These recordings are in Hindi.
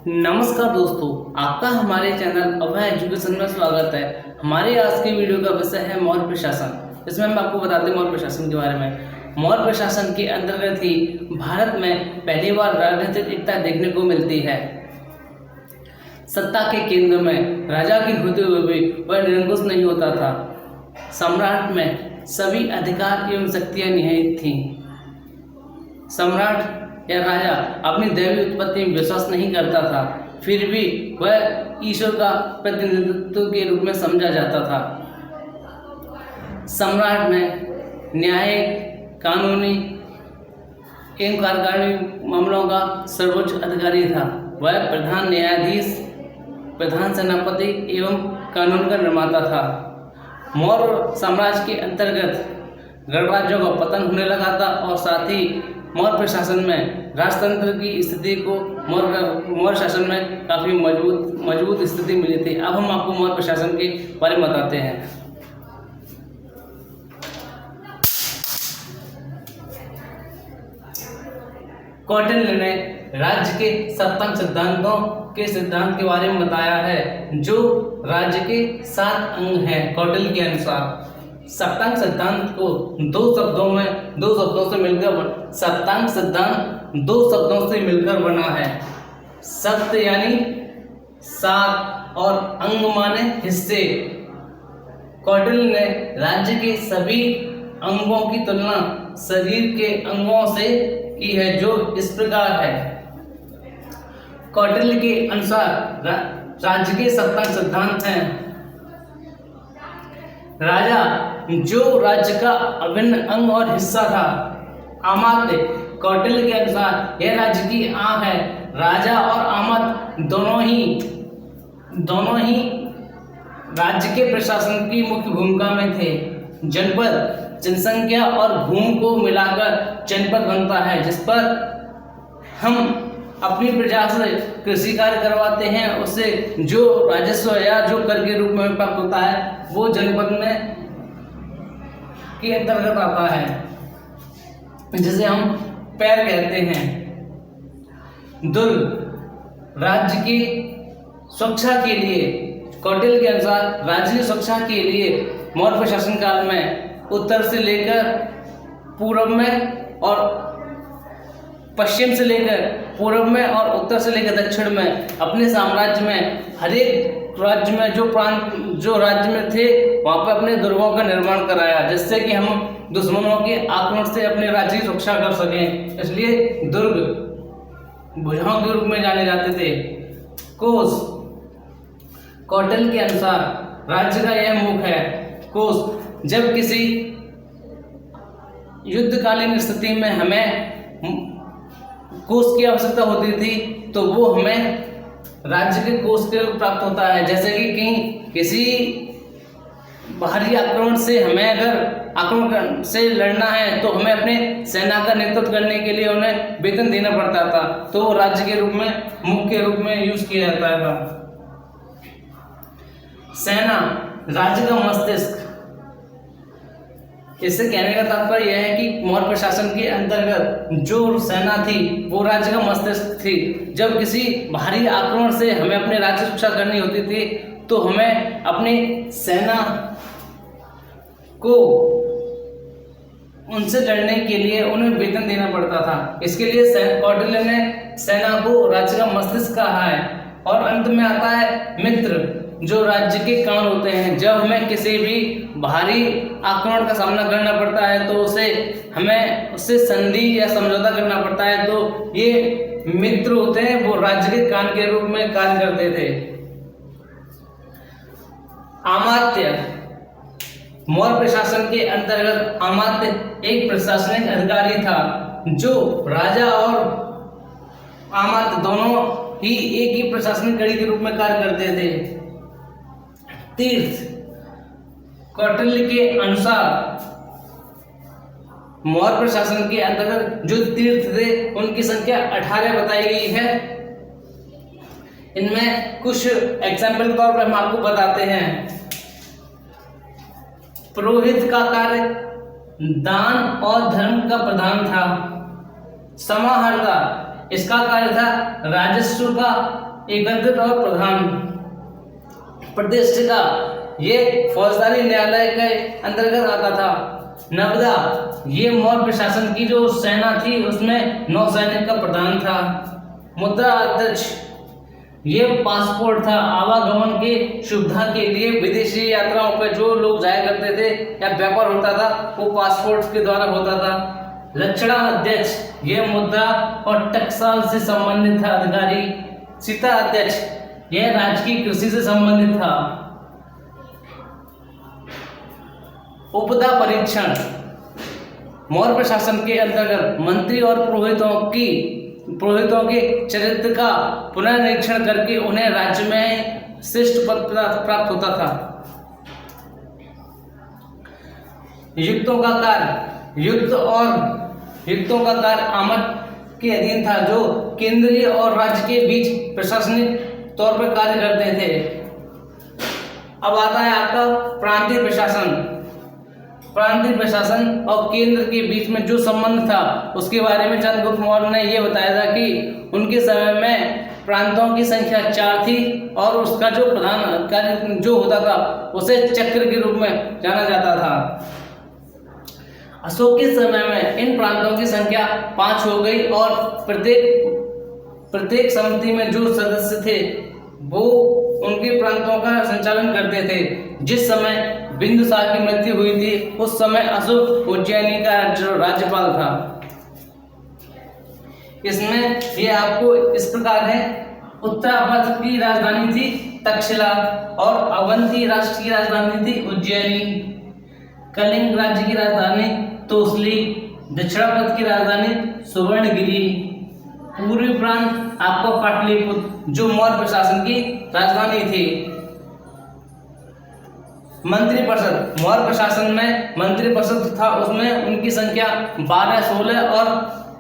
नमस्कार दोस्तों, आपका हमारे चैनल अभय एजुकेशन में स्वागत है। हमारे आज के वीडियो का विषय है मौर्य प्रशासन। इसमें हम आपको बताते हैं मौर्य प्रशासन के बारे में। मौर्य प्रशासन के अंतर्गत ही भारत में पहली बार राजनीतिक एकता देखने को मिलती है। सत्ता के केंद्र में राजा की होते हुए भी वह निरंकुश नहीं होता था। सम्राट में सभी अधिकार एवं शक्तियां निहित थीं। सम्राट या राजा अपनी दैवीय उत्पत्ति में विश्वास नहीं करता था, फिर भी वह ईश्वर का प्रतिनिधित्व के रूप में समझा जाता था। सम्राट में न्यायिक, कानूनी एवं कार्यकारिणी मामलों का सर्वोच्च अधिकारी था। वह प्रधान न्यायाधीश, प्रधान सेनापति एवं कानून का निर्माता था। मौर्य साम्राज्य के अंतर्गत गणराज्यों का पतन होने लगा था और साथ ही मौर्य प्रशासन में राजतंत्र की स्थिति को मौर्य शासन में काफ़ी मजबूत स्थिति मिली थी। अब हम आपको मौर्य प्रशासन के बारे में बताते हैं। कौटिल्य ने राज्य के सप्तम सिद्धांतों के सिद्धांत के बारे में बताया है, जो राज्य के 7 अंग हैं। कौटिल्य के अनुसार सप्तांग सिद्धांत को दो शब्दों से मिलकर सप्तांग सिद्धांत 2 शब्दों से मिलकर बना है। सप्त यानी 7 और अंग माने हिस्से। कौटिल्य ने राज्य के सभी अंगों की तुलना शरीर के अंगों से की है, जो इस प्रकार है। कौटिल्य के अनुसार राज्य के सप्तांग सिद्धांत हैं। राजा जो राज्य का अभिन्न अंग और हिस्सा था। अमात्य कौटिल्य के अनुसार यह राज्य की आंख है। राजा और अमात्य दोनों ही राज्य के प्रशासन की मुख्य भूमिका में थे। जनपद जनसंख्या और भूमि को मिलाकर जनपद बनता है, जिस पर हम अपनी प्रजा से कृषि कार्य करवाते हैं। उससे जो राजस्व या जो कर के रूप में प्राप्त होता है वो जनपद में के अंतर्गत आता है, जिसे हम पैर कहते हैं। दुर्ग राज्य की सुरक्षा के लिए कौटिल्य के अनुसार राज्य की सुरक्षा के लिए मौर्य प्रशासन काल में उत्तर से लेकर पूर्व में और पश्चिम से लेकर पूर्व में और उत्तर से लेकर दक्षिण में अपने साम्राज्य में हर एक राज्य में जो राज्य में थे वहाँ पे अपने दुर्गों का निर्माण कराया, जिससे कि हम दुश्मनों के आक्रमण से अपने राज्य की सुरक्षा कर सकें। इसलिए दुर्ग भुजाओं के रूप में जाने जाते थे। कोष कौटिल्य के अनुसार राज्य का यह मुख है। कोष जब किसी युद्धकालीन स्थिति में हमें कोष की आवश्यकता होती थी तो वो हमें राज्य के कोष से प्राप्त होता है। जैसे कि कहीं किसी बाहरी आक्रमण से हमें अगर आक्रमण से लड़ना है तो हमें अपने सेना का नेतृत्व करने के लिए उन्हें वेतन देना पड़ता था, तो वो राज्य के रूप में मुख्य के रूप में यूज किया जाता था। सेना राज्य का मस्तिष्क। इससे कहने का तात्पर्य यह है कि मौर्य प्रशासन के अंतर्गत जो सेना थी वो राज्य का मस्तिष्क थी। जब किसी बाहरी आक्रमण से हमें अपने राज्य की रक्षा करनी होती थी तो हमें अपनी सेना को उनसे लड़ने के लिए उन्हें वेतन देना पड़ता था। इसके लिए कौटिल्य ने सेना को राज्य का मस्तिष्क कहा है। और अंत में आता है मित्र, जो राज्य के कान होते हैं। जब हमें किसी भी बाहरी आक्रमण का सामना करना पड़ता है तो हमें उससे संधि या समझौता करना पड़ता है, तो ये मित्र होते हैं, वो राज्य के कान के रूप में कार्य करते थे। अमात्य मौर्य प्रशासन के अंतर्गत अमात्य एक प्रशासनिक अधिकारी था, जो राजा और अमात्य दोनों ही एक ही प्रशासनिक कड़ी के रूप में कार्य करते थे। तीर्थ कौटिल्य के अनुसार मौर्य प्रशासन के अंतर्गत जो तीर्थ थे उनकी संख्या 18 बताई गई है। इनमें कुछ एग्जाम्पल के तौर पर हम आपको बताते हैं। पुरोहित का कार्य दान और धर्म का प्रधान था। समाहर्ता इसका कार्य था राजस्व का एकत्रित और प्रधान प्रतिष्ठित का ये फौजदारी न्यायालय के अंतर्गत आता था। नवदा, ये मौर्य प्रशासन की जो सेना थी उसमें नौसैनिक का प्रधान था। मुद्रा अध्यक्ष, ये पासपोर्ट था, आवागमन की सुविधा के लिए विदेशी यात्राओं पर जो लोग जाया करते थे या व्यापार होता था वो पासपोर्ट के द्वारा होता था। रक्षणा अध्यक्ष, ये मुद्रा और टकसाल से संबंधित था अधिकारी। सीता अध्यक्ष, यह राजकीय कृषि से संबंधित था। उपदा परीक्षण, मौर्य प्रशासन के अंतर्गत मंत्री और पुरोहितों के चरित्र का पुनर्निरीक्षण करके उन्हें राज्य में श्रेष्ठ पद प्राप्त होता था। युक्तों का कार्य, युक्तों का कार्य आमद के अधीन था, जो केंद्रीय और राज्य के बीच प्रशासनिक तौर पर कार्य करते थे। अब आता है आपका प्रांतीय प्रशासन। प्रांतीय प्रशासन और केंद्र के बीच में जो संबंध था उसके बारे में चंद्रगुप्त मौर्य ने यह बताया था कि उनके समय में प्रांतों की संख्या 4 थी और उसका जो प्रधान कार्य जो होता था उसे चक्र के रूप में जाना जाता था। अशोक के समय में इन प्रांतों की संख्या 5 हो गई और प्रत्येक समिति में जो सदस्य थे वो उनके प्रांतों का संचालन करते थे। जिस समय बिंदुसार की मृत्यु हुई थी उस समय अशोक उज्जैनी का जो राज्यपाल था। इसमें ये आपको इस प्रकार है, उत्तरावध की राजधानी थी तक्षशिला और अवंती राष्ट्र की राजधानी थी उज्जैनी। कलिंग राज्य की राजधानी तोसली, दक्षिणापथ की राजधानी सुवर्णगिरी। पूर्वी प्रांत आपका पाटलिपुत्र जो मौर्य प्रशासन की राजधानी थी। मंत्रिपरिषद, मौर्य प्रशासन में मंत्रिपरिषद था, उसमें उनकी संख्या 12, 16 और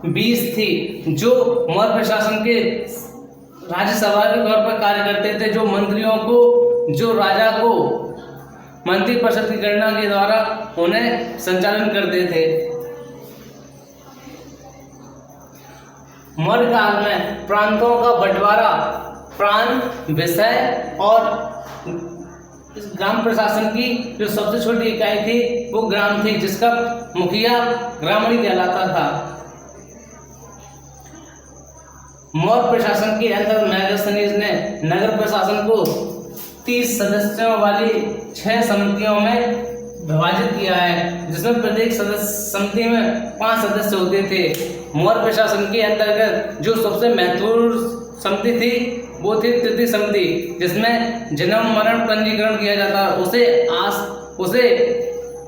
20 थी, जो मौर्य प्रशासन के राज्यसभा के तौर पर कार्य करते थे, जो मंत्रियों को, जो राजा को मंत्रिपरिषद की गणना के द्वारा उन्हें संचालन करते थे। मौर्य काल में प्रांतों का बंटवारा प्रांत, विषय और ग्राम प्रशासन की जो सबसे छोटी इकाई थी वो ग्राम थी, जिसका मुखिया ग्रामणी कहलाता था। मौर्य प्रशासन के अंदर मैगस्थनीज ने नगर प्रशासन को 30 सदस्यों वाली 6 समितियों में विभाजित किया है, जिसमें प्रत्येक समिति में 5 सदस्य होते थे। मौर्य प्रशासन के अंतर्गत जो सबसे महत्वपूर्ण समिति थी वो थी तृतीय समिति, जिसमें जन्म मरण पंजीकरण किया जाता। उसे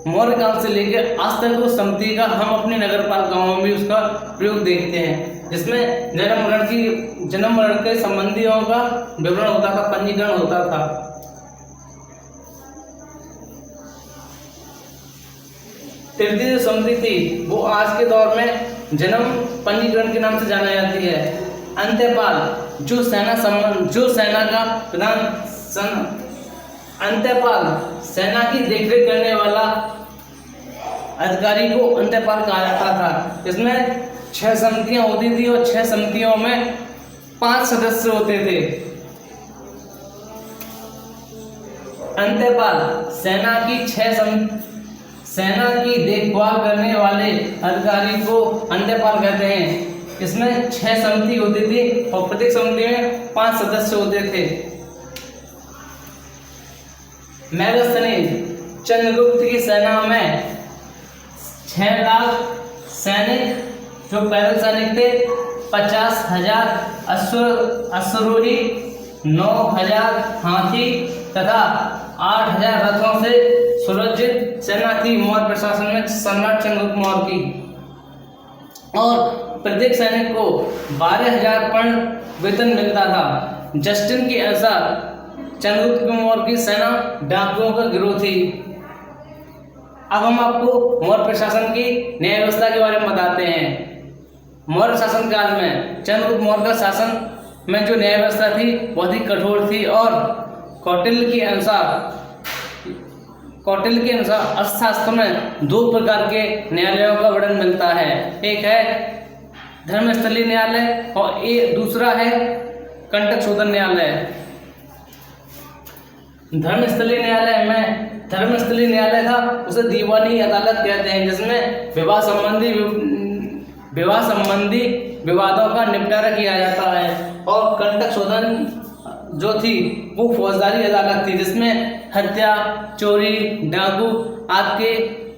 मौर्य काल से लेकर आज तक उस समिति का हम अपने नगर पालिकाओं में भी उसका प्रयोग देखते हैं, जिसमें जन्म मरण के संबंधियों का विवरण होता था, पंजीकरण होता था। तृतीय समिति थी वो आज के दौर में जन्म पंजीकरण के नाम से जाना जाती है। अंत्यपाल, जो सेना का प्रधान अंत्यपाल, सेना की देखरेख करने वाला अधिकारी को अंत्यपाल कहा जाता था। इसमें 6 समितियां होती थी और 6 समितियों में 5 सदस्य होते थे। अंत्यपाल सेना की देखभाल करने वाले अधिकारी को अंत्यपाल कहते हैं। इसमें 6 समिति होती थी और प्रत्येक समिति में 5 सदस्य होते थे। मैगस्थनीज, चंद्रगुप्त की सेना में 6 लाख सैनिक जो पैदल सैनिक थे, 50,000 अश्वारोही, 9,000 हाथी तथा 8,000 रथों से सुसज्जित सेना थी मौर्य प्रशासन में सम्राट चंद्रगुप्त मौर्य की। और प्रत्येक सैनिक को 12,000 पर्ण वेतन मिलता था। जस्टिन के अनुसार चंद्रगुप्त मौर्य की सेना डाकुओं का गिरोह थी। अब हम आपको मौर्य प्रशासन की न्याय व्यवस्था के बारे में बताते हैं। मौर्य शासन काल में चंद्रगुप्त मौर्य का शासन में जो न्याय व्यवस्था थी बहुत ही कठोर थी और कौटिल्य के अनुसार अर्थशास्त्र में 2 प्रकार के न्यायालयों का वर्णन मिलता है। एक है धर्मस्थलीय न्यायालय और दूसरा है कंटक शोधन न्यायालय। धर्मस्थली न्यायालय था, उसे दीवानी अदालत कहते हैं, जिसमें विवाह संबंधी विवादों का निपटारा किया जाता है। और कंटक शोधन जो थी वो फौजदारी अदालत थी, जिसमें हत्या, चोरी, डाकू आदि के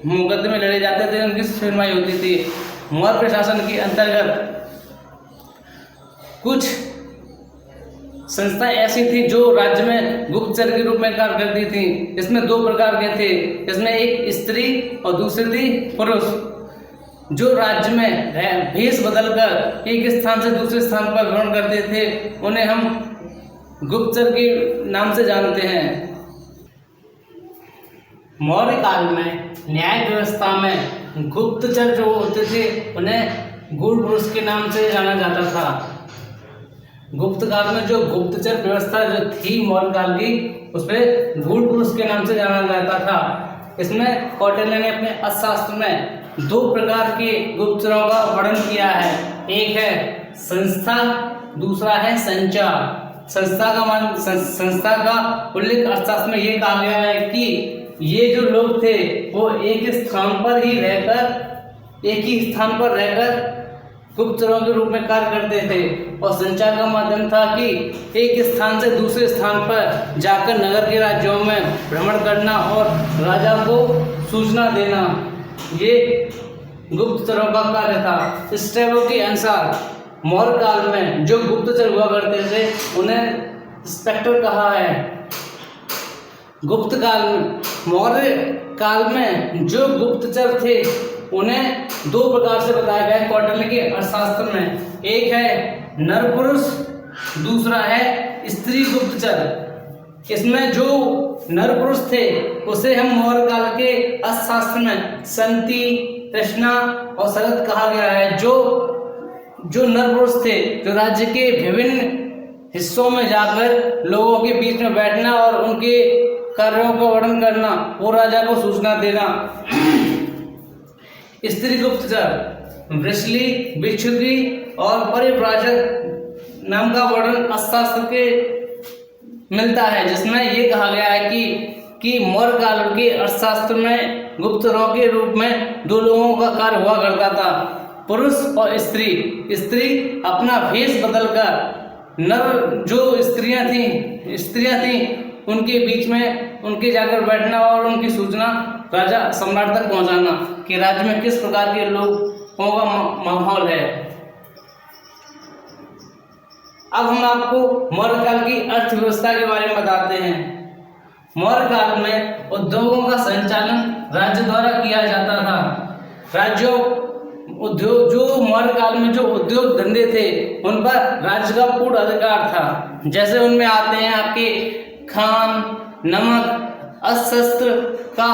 मुकदमे लड़े जाते थे, उनकी सुनवाई होती थी। मौर्य प्रशासन के अंतर्गत कुछ संस्थाएं ऐसी थी जो राज्य में गुप्तचर के रूप में कार्य करती थी। इसमें दो प्रकार के थे, इसमें एक स्त्री और दूसरी थी पुरुष, जो राज्य में भेष बदलकर एक स्थान से दूसरे स्थान पर भ्रमण करते थे। उन्हें हम गुप्तचर के नाम से जानते हैं। मौर्य काल में न्याय व्यवस्था में गुप्तचर जो होते थे उन्हें गूढ़ पुरुष के नाम से जाना जाता था। गुप्त काल में जो गुप्तचर व्यवस्था जो थी मौर्य काल की, उसमें गूढ़ पुरुष के नाम से जाना जाता था। इसमें कौटिल्य ने अपने अर्थशास्त्र में दो प्रकार के गुप्तचरों का वर्णन किया है। एक है संस्था, दूसरा है संचार। संस्था का उल्लेख अर्थशास्त्र में ये कहा गया है कि ये जो लोग थे वो एक ही स्थान पर रहकर गुप्तचरों के रूप में कार्य करते थे। और संचार का माध्यम था कि एक स्थान से दूसरे स्थान पर जाकर नगर के राज्यों में भ्रमण करना और राजा को सूचना देना, ये गुप्तचरों का कार्य था। इस टेबल के अनुसार मौर्य काल में जो गुप्तचर हुआ करते थे उन्हें इंस्पेक्टर कहा है। मौर्य काल में जो गुप्तचर थे उन्हें दो प्रकार से बताया गया है कौटिल्य के अर्थशास्त्र में। एक है नर पुरुष, दूसरा है स्त्री गुप्तचर। इसमें जो नर पुरुष थे उसे हम मौर्य काल के अर्थशास्त्र में संति, तृष्णा और शरद कहा गया है। जो नर पुरुष थे, जो राज्य के विभिन्न हिस्सों में जाकर लोगों के बीच में बैठना और उनके कार्यों का वर्णन करना, वो राजा को सूचना देना। स्त्री गुप्तचर वृषली, भिक्षुकी और परिव्राजक नाम का वर्णन अर्थशास्त्र के मिलता है, जिसमें ये कहा गया है कि मौर्य काल के अर्थशास्त्र में गुप्तचरों के रूप में दो लोगों का कार्य हुआ करता था, पुरुष और स्त्री। स्त्री अपना भेष बदलकर नर जो स्त्रियां थी उनके बीच में उनके जाकर बैठना और उनकी सूचना राजा सम्राट तक पहुंचाना कि राज्य में किस प्रकार के लोगों का माहौल है। अब हम आपको मौर्य काल की अर्थव्यवस्था के बारे में बताते हैं। मौर्य काल में उद्योगों का संचालन राज्य द्वारा किया जाता था। जो मौर्य काल में जो उद्योग धंधे थे उन पर राज्य का पूर्ण अधिकार था। जैसे उनमें आते हैं आपके खान, नमक, अशस्त्र का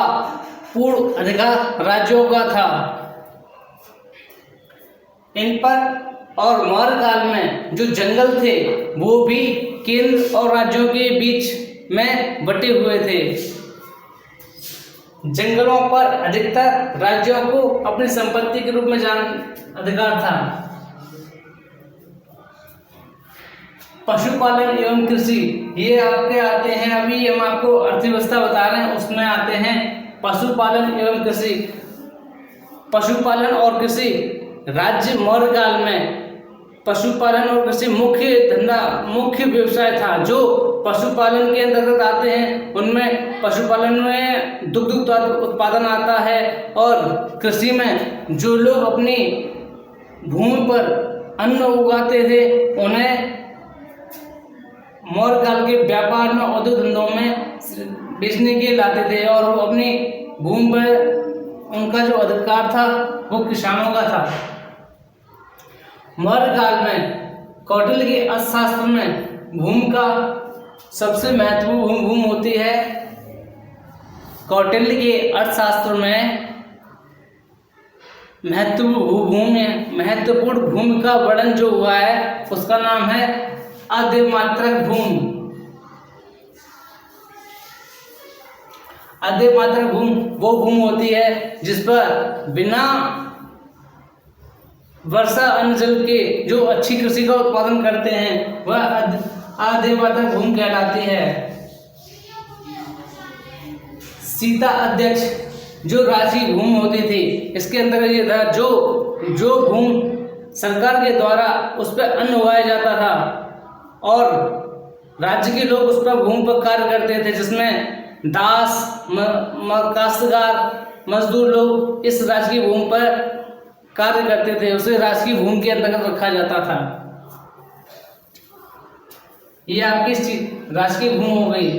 पूर्ण अधिकार राज्यों का था इन पर। और मौर्य काल में जो जंगल थे वो भी केंद्र और राज्यों के बीच में बटे हुए थे। जंगलों पर अधिकतर राज्यों को अपनी संपत्ति के रूप में अधिकार था। पशुपालन एवं कृषि, ये आपके आते हैं, अभी हम आपको अर्थव्यवस्था बता रहे हैं उसमें आते हैं पशुपालन एवं कृषि। पशुपालन और कृषि राज्य मौर्य काल में पशुपालन और कृषि मुख्य व्यवसाय था। जो पशुपालन के अंतर्गत आते हैं उनमें पशुपालन में दुग्ध उत्पादन आता है, और कृषि में जो लोग अपनी भूमि पर अन्न उगाते थे उन्हें मौर्य काल के व्यापार में औद्योगिक धंधों में बेचने के लाते थे, और वो अपनी भूमि पर उनका जो अधिकार था वो किसानों का था। मौर्य काल में कौटिल्य के अर्थशास्त्र में भूमि का सबसे महत्वपूर्ण भूमि होती है। कौटिल्य के अर्थशास्त्र में महत्वपूर्ण भूमि का वर्णन जो हुआ है उसका नाम है अधिमात्रक भूमि। अधिमात्रक भूमि वो भूमि होती है जिस पर बिना वर्षा अन्न जल के जो अच्छी कृषि का उत्पादन करते हैं वह आदेवातक भूमि कहलाती है। सीता अध्यक्ष जो राशि भूमि होती थी, इसके अंतर्गत ये था जो भूमि सरकार के द्वारा उस पर अन्न उगाया जाता था और राज्य के लोग उस पर भूमि पर कार्य करते थे, जिसमें दास काश्तकार मजदूर लोग इस राजकीय भूमि पर कार्य करते थे, उसे राजकीय भूमि के अंतर्गत रखा जाता था। ये आपकी राजकीय भूमि हो गई।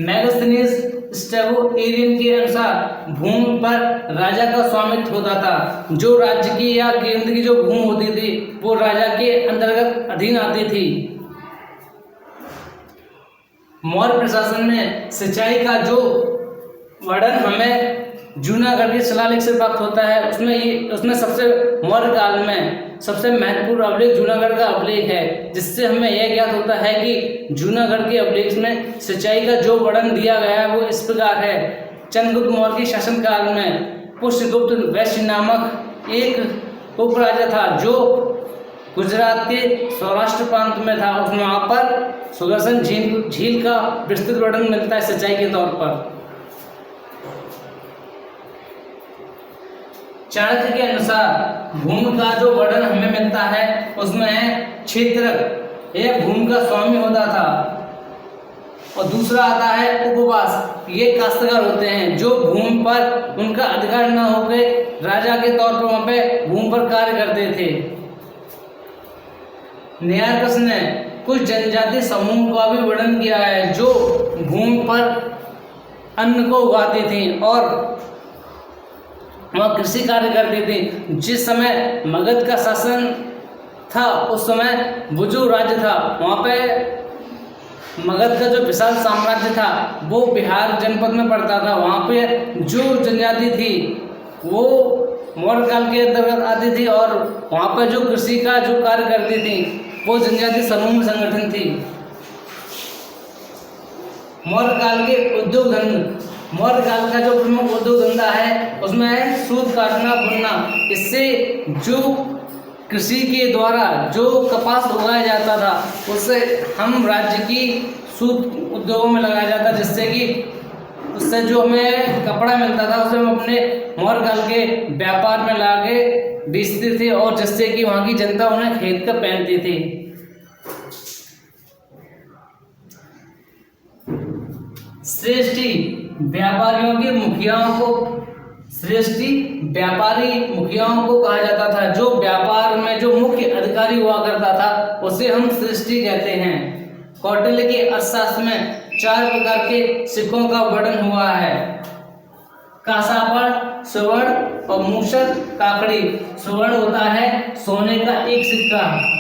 मेगास्थनीज स्टेगोएरियन के अनुसार भूमि पर राजा का स्वामित्व होता था। जो राज्य की या केंद्र की जो भूमि होती थी वो राजा के अंतर्गत अधीन आती थी। मौर्य प्रशासन में सिंचाई का जो वर्णन हमें जूनागढ़ के शिलालेख से प्राप्त होता है, उसमें सबसे मौर्य काल में सबसे महत्वपूर्ण अभिलेख जूनागढ़ का अभिलेख है, जिससे हमें यह ज्ञात होता है कि जूनागढ़ के अभिलेख में सिंचाई का जो वर्णन दिया गया है वो इस प्रकार है। चंद्रगुप्त मौर्य के शासनकाल में पुष्यगुप्त वैश्य नामक एक उपराजा था जो गुजरात के सौराष्ट्र प्रांत में था। वहाँ पर सुदर्शन झील का विस्तृत वर्णन मिलता है सिंचाई के तौर पर। चाणक्य के अनुसार भूमि का जो वर्णन हमें मिलता है उसमें है क्षेत्रक, यह भूमि का स्वामी होता था, और दूसरा आता है उपवास, ये काश्तकार होते हैं जो भूमि पर उनका अधिकार न होकर राजा के तौर पर वहां पे भूमि पर कार्य करते थे। न्यायकस ने कुछ जनजाति समूह का भी वर्णन किया है जो भूमि पर अन्न को उगाती थी और वह कृषि कार्य करती थी। जिस समय मगध का शासन था उस समय वो जो राज्य था वहाँ पे मगध का जो विशाल साम्राज्य था वो बिहार जनपद में पड़ता था। वहाँ पे जो जनजाति थी वो मौर्य काल के अंतर्गत आती थी और वहाँ पर जो कृषि का जो कार्य करती थी वो जनजाति समूह संगठन थी। मौर्य काल के उद्योग धंधे, मौर्य काल का जो प्रमुख उद्योग धंधा है उसमें है सूत काटना बुनना। इससे जो कृषि के द्वारा जो कपास उगाया जाता था उससे हम राज्य की सूत उद्योगों में लगाया जाता, जिससे कि उससे जो हमें कपड़ा मिलता था उसे हम अपने मौर्य काल के व्यापार में ला के बेचते थे और जिससे कि वहाँ की जनता उन्हें खरीद कर पहनती थी। श्रेष्ठी व्यापारियों के मुखियाओं को व्यापारी मुखियाओं को कहा जाता था। जो व्यापार में जो मुख्य अधिकारी हुआ करता था उसे हम श्रेष्ठी कहते हैं। कौटिल्य के अर्थशास्त्र में 4 प्रकार के सिक्कों का वर्णन हुआ है। कांसापड़, स्वर्ण और मूषक काकड़ी। स्वर्ण होता है सोने का एक सिक्का।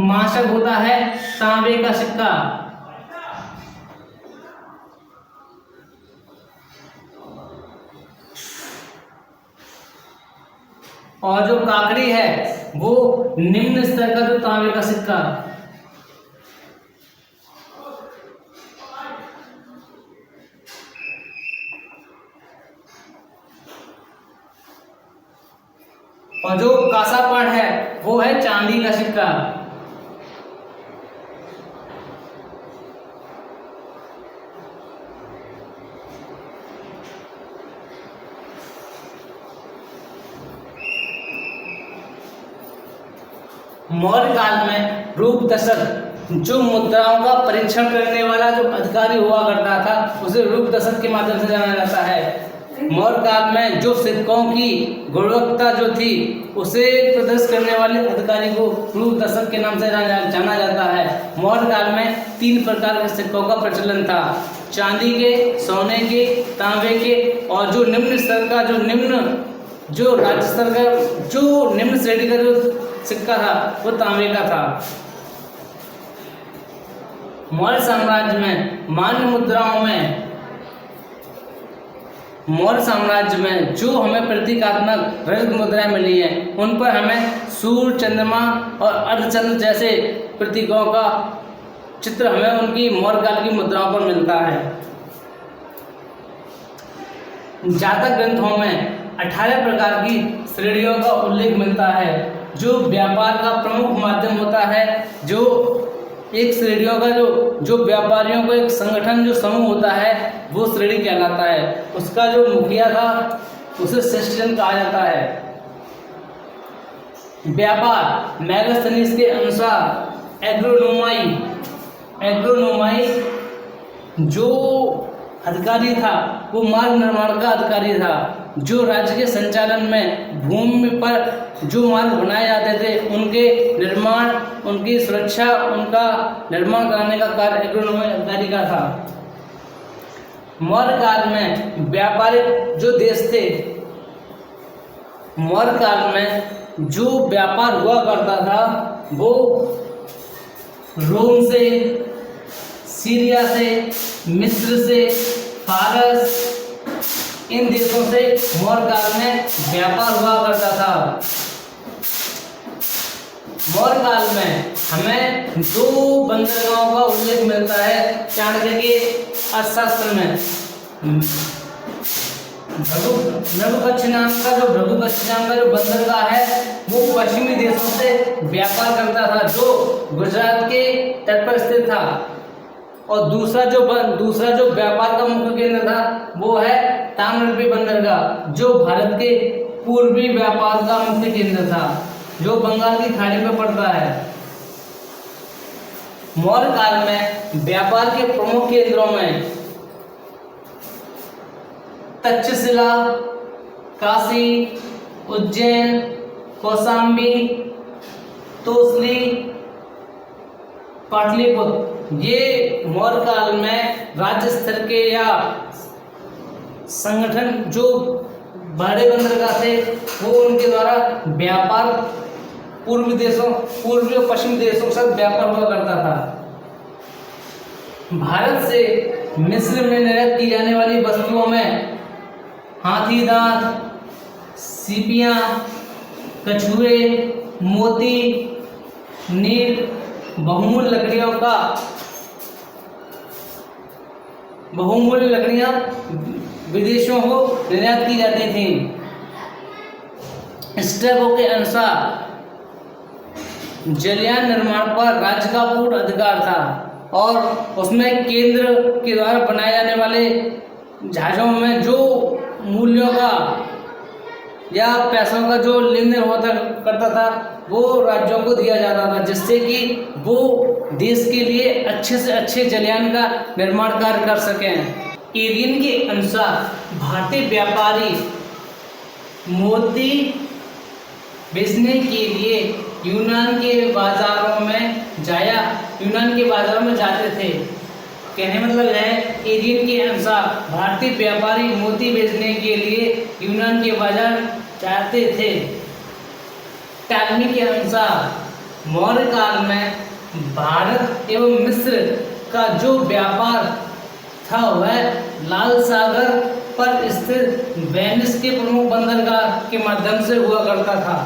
माशक होता है तांबे का सिक्का। और जो काकड़ी है वो निम्न स्तर का जो तांबे का सिक्का। और जो कांसापड़ है वो है चांदी का सिक्का। मौर्य काल में रूपदशक जो मुद्राओं का परीक्षण करने वाला जो अधिकारी हुआ करता था उसे रूपदशक के माध्यम से जाना जाता है। मौर्य काल में जो सिक्कों की गुणवत्ता जो थी उसे प्रदर्शित करने वाले अधिकारी को रूपदशक के नाम से जाना जाता है। मौर्य काल में 3 प्रकार के सिक्कों का प्रचलन था, चांदी के, सोने के, तांबे के, और जो निम्न स्तर का जो राज्य स्तर का जो निम्न श्रेणी का जो सिक्का था वो तांबे का था। मौर्य साम्राज्य में मान्य मुद्राओं में मौर्य साम्राज्य में जो हमें प्रतीकात्मक रजत मुद्राएं मिली हैं उन पर हमें सूर्य, चंद्रमा और अर्धचंद्र जैसे प्रतीकों का चित्र हमें उनकी मौर्य काल की मुद्राओं पर मिलता है। जातक ग्रंथों में 18 प्रकार की श्रेणियों का उल्लेख मिलता है जो व्यापार का प्रमुख माध्यम होता है। जो एक श्रेणियों का जो व्यापारियों को एक संगठन जो समूह होता है वो श्रेणी कहलाता है। उसका जो मुखिया था उसे श्रेष्ठजन कहा जाता है। व्यापार मैगस्थनीज के अनुसार एग्रोनोमाई जो अधिकारी था वो मार्ग निर्माण का अधिकारी था। जो राज्य के संचालन में भूमि पर जो मार्ग बनाए जाते थे उनके निर्माण, उनकी सुरक्षा, उनका निर्माण कराने का कार्य एग्रोनोमी अधिकारी का था। मौर्य काल में व्यापारिक जो देश थे, मौर्य काल में जो व्यापार हुआ करता था वो रोम से, सीरिया से, मिस्र से, फारस, इन देशों से मौर्य काल में व्यापार हुआ करता था। मौर्य काल में हमें 2 बंदरगाहों का उल्लेख मिलता है चाणक्य के अर्थशास्त्र में। भृगुकच्छ नाम का जो बंदरगाह है वो पश्चिमी देशों से व्यापार करता था जो गुजरात के तट पर स्थित था। और दूसरा जो व्यापार का मुख्य केंद्र था वो है ताम्रलिप्ति बंदरगाह जो भारत के पूर्वी व्यापार का मुख्य केंद्र था जो बंगाल की खाड़ी में पड़ता है। मौर्य काल में व्यापार के प्रमुख केंद्रों में तक्षशिला, काशी, उज्जैन, कौशाम्बी, तोसली, पाटलिपुत्र ये मौर्य काल में राज्य स्तर के या संगठन जो बड़े बंदरगाह थे वो उनके द्वारा व्यापार पूर्वी और पश्चिमी देशों के साथ व्यापार हुआ करता था। भारत से मिस्र में निर्यात की जाने वाली वस्तुओं में हाथी दांत, सीपियां, कछुए, मोती, नील, बहुमूल्य लकड़ियां विदेशों को निर्यात की जाती थी। स्ट्रैबो के अनुसार जलयान निर्माण पर राज्य का पूर्ण अधिकार था और उसमें केंद्र के द्वारा बनाए जाने वाले जहाजों में जो मूल्यों का या पैसों का जो लेन देन होता करता था वो राज्यों को दिया जाता था जिससे कि वो देश के लिए अच्छे से अच्छे जलयान का निर्माण कार्य कर सकें। एरियन के अनुसार भारतीय व्यापारी मोती बेचने के लिए यूनान के बाजारों में जाते थे। कहने मतलब है एरियन के अनुसार भारतीय व्यापारी मोती बेचने के लिए यूनान के बाजार जाते थे। टालमी के अनुसार मौर्य काल में भारत एवं मिस्र का जो व्यापार था वह लाल सागर पर स्थित वेनिस के प्रमुख बंदरगाह के माध्यम से हुआ करता था।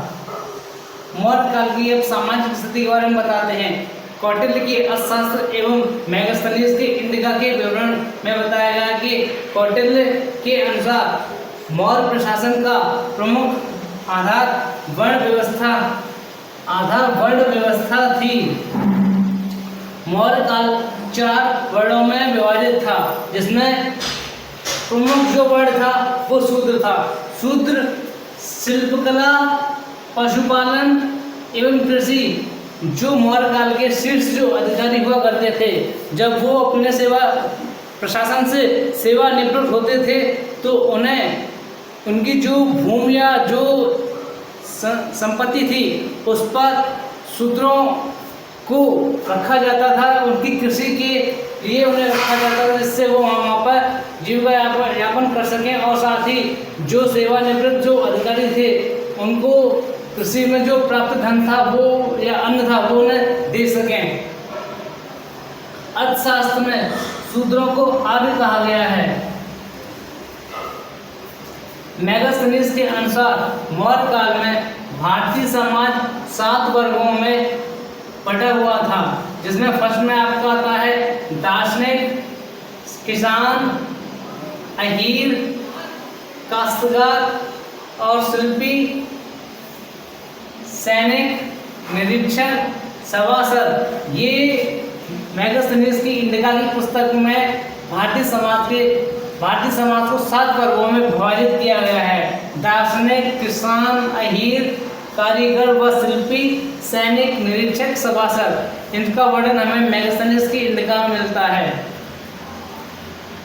मौर्य काल की अब सामाजिक स्थिति के बारे में बताते हैं। कौटिल्य के अर्थशास्त्र एवं मैगस्थनीज के इंडिका के विवरण में बताया गया कि कौटिल्य के अनुसार मौर्य प्रशासन का प्रमुख आधार वर्ण व्यवस्था थी। मौर्य काल 4 वर्णों में विभाजित था जिसमें प्रमुख जो वर्ण था वो शूद्र था। शूद्र शिल्पकला, पशुपालन एवं कृषि जो मौर्य काल के शीर्ष जो अधिकारी हुआ करते थे जब वो अपने प्रशासन से सेवा निवृत्त होते थे तो उन्हें उनकी जो भूमि या जो संपत्ति थी उस पर शूद्रों को रखा जाता था। उनकी कृषि के लिए उन्हें रखा जाता था जिससे वो वहाँ पर जीविका यापन कर सकें और साथ ही जो सेवानिवृत्त जो अधिकारी थे उनको कृषि में जो प्राप्त धन था वो या अन्न था वो उन्हें दे सकें। अर्थशास्त्र में शूद्रों को आर्य कहा गया है। मैगस्थनीज के अनुसार मौर्य काल में भारतीय समाज 7 वर्गों में बटा हुआ था, जिसमें फर्स्ट में आपका आता है दार्शनिक, किसान, अहीर, काश्तकार और शिल्पी, सैनिक, निरीक्षक, सभासद। ये मैगस्थनीज की इंडिका की पुस्तक में भारतीय समाज को 7 वर्गों में विभाजित किया गया है। दार्शनिक, किसान, अहीर, कारीगर व शिल्पी, सैनिक, निरीक्षक, सभासद। इनका वर्णन हमें मैगस्थनीज की इंडिका में मिलता है।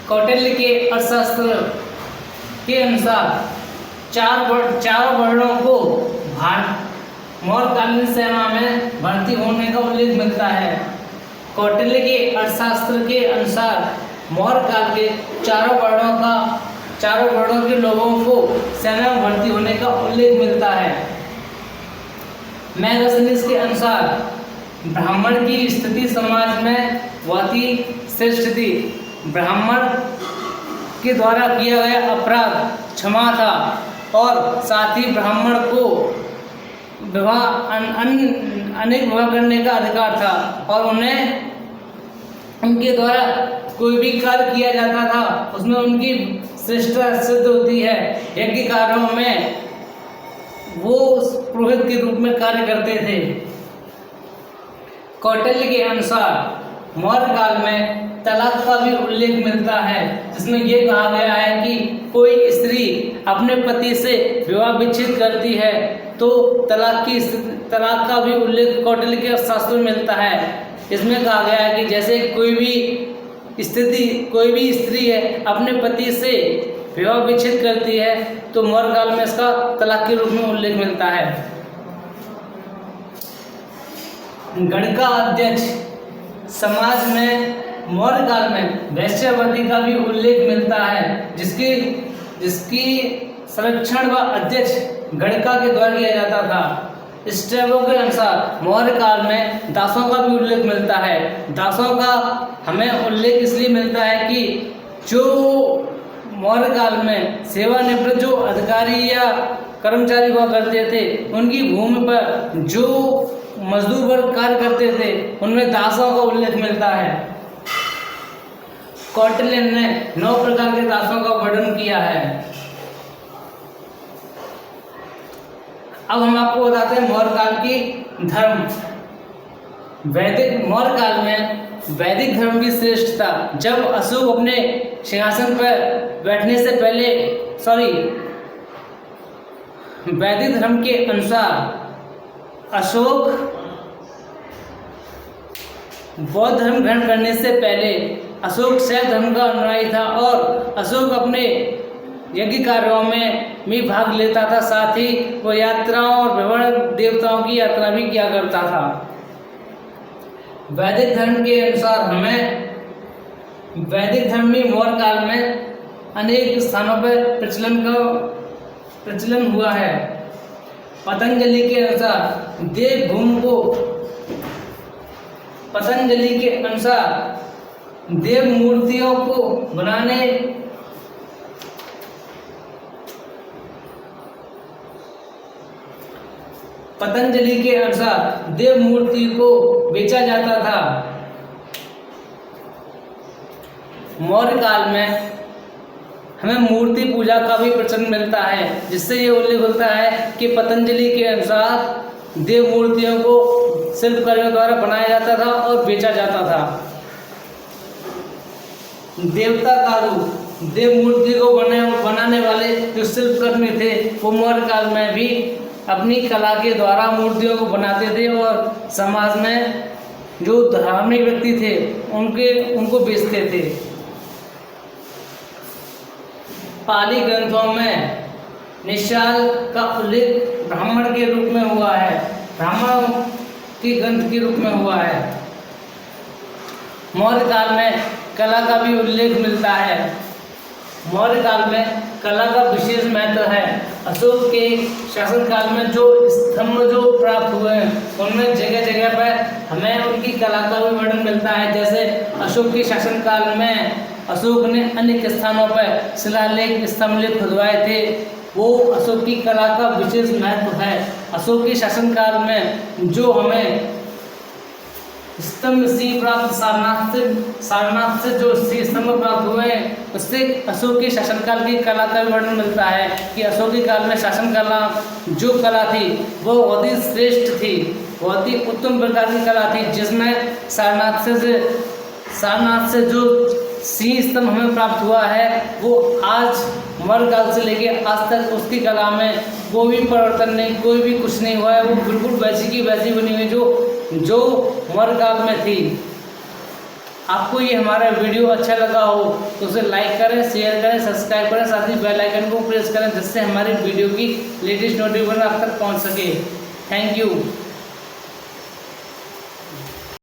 कौटिल्य के अर्थशास्त्र के अनुसार चार वर्णों को मौर्यकालीन सेना में भर्ती होने का उल्लेख मिलता है। कौटिल्य के अर्थशास्त्र के अनुसार मौर्य काल के चारों वर्णों के लोगों को सेना में भर्ती होने का उल्लेख मिलता है। मैगस्थनीज के अनुसार ब्राह्मण की स्थिति समाज में बहुत ही श्रेष्ठ थी। ब्राह्मण के द्वारा किया गया अपराध क्षमा था और साथ ही ब्राह्मण को अनेक विवाह करने का अधिकार था और उनके द्वारा कोई भी कार्य किया जाता था उसमें उनकी श्रेष्ठता सिद्ध होती है। यज्ञ कार्यों में वो पुरोहित के रूप में कार्य करते थे। कौटिल्य के अनुसार मौर्य काल में तलाक का भी उल्लेख मिलता है, जिसमें ये कहा गया है कि कोई स्त्री अपने पति से विवाह विच्छेद करती है तो तलाक का भी उल्लेख कौटिल्य के अर्थशास्त्र में मिलता है। इसमें कहा गया है कि जैसे कोई भी स्त्री है अपने पति से विवाह विच्छेद करती है तो मौर्य काल में इसका तलाक के रूप में उल्लेख मिलता है। गण का अध्यक्ष समाज में मौर्य काल में वैश्यावृत्ति का भी उल्लेख मिलता है, जिसकी संरक्षण व अध्यक्ष गणिका के द्वारा किया जाता था। स्ट्रैबो के अनुसार मौर्य काल में दासों का भी उल्लेख मिलता है। दासों का हमें उल्लेख इसलिए मिलता है कि जो मौर्य काल में सेवानिवृत्त जो अधिकारी या कर्मचारी हुआ करते थे उनकी भूमि पर जो मजदूर वर्ग कार्य करते थे उनमें दासों का उल्लेख मिलता है। कौटिल्य ने 9 प्रकार के दासों का वर्णन किया है। अब हम आपको बताते हैं मौर्य काल की धर्म। मौर्य काल में वैदिक धर्म भी श्रेष्ठ था। जब अशोक अपने सिंहासन पर बैठने से पहले वैदिक धर्म के अनुसार अशोक बौद्ध धर्म ग्रहण करने से पहले अशोक शैव धर्म का अनुयायी था और अशोक अपने यज्ञ कार्यों में भी भाग लेता था। साथ ही वो यात्राओं और भ्रमण देवताओं की यात्रा भी किया करता था। वैदिक धर्म के अनुसार हमें वैदिक धर्म भी मौर्य काल में अनेक स्थानों पर प्रचलन हुआ है। पतंजलि के अनुसार देव मूर्तियों को बनाने पतंजलि के अनुसार देव मूर्ति को बेचा जाता था। मौर्य काल में हमें मूर्ति पूजा का भी प्रचलन मिलता है, जिससे ये उल्लेख होता है कि पतंजलि के अनुसार देव मूर्तियों को शिल्पकारों द्वारा बनाया जाता था और बेचा जाता था। देवता कारू देव मूर्ति को बनाने वाले जो शिल्पकर्मी थे वो मौर्य काल में भी अपनी कला के द्वारा मूर्तियों को बनाते थे और समाज में जो धार्मिक व्यक्ति थे उनको बेचते थे। पाली ग्रंथों में निशाल का उल्लेख ब्राह्मण के रूप में हुआ है, ब्राह्मण के ग्रंथ के रूप में हुआ है। मौर्य काल में कला का भी उल्लेख मिलता है। मौर्य काल में कला का विशेष महत्व है। अशोक के शासनकाल में जो स्तंभ जो प्राप्त हुए हैं उनमें जगह जगह पर हमें उनकी कला का भी वर्णन मिलता है। जैसे अशोक के शासनकाल में अशोक ने अनेक स्थानों पर शिलालेख स्तंभलेख खुदवाए थे। वो अशोक की कला का विशेष महत्व है। अशोक के शासनकाल में जो हमें स्तंभ सिंह प्राप्त सारनाथ से जो स्तंभ प्राप्त हुए उससे अशोक के शासनकाल की कला का वर्णन मिलता है कि अशोक के काल में शासन कला जो कला थी वो बहुत ही श्रेष्ठ थी, बहुत ही उत्तम प्रकार की कला थी, जिसमें सारनाथ से जो सिंह स्तंभ हमें प्राप्त हुआ है वो आज मौर्य काल से लेके आज तक उसकी कला में कोई भी परिवर्तन नहीं, कोई भी कुछ नहीं हुआ है। वो बिल्कुल वैसी की वैसी बनी हुई जो मौर्य काल में थी। आपको ये हमारा वीडियो अच्छा लगा हो तो उसे लाइक करें, शेयर करें, सब्सक्राइब करें, साथ ही बेल आइकन को प्रेस करें जिससे हमारी वीडियो की लेटेस्ट नोटिफिकेशन आप तक पहुंच सके। Thank you.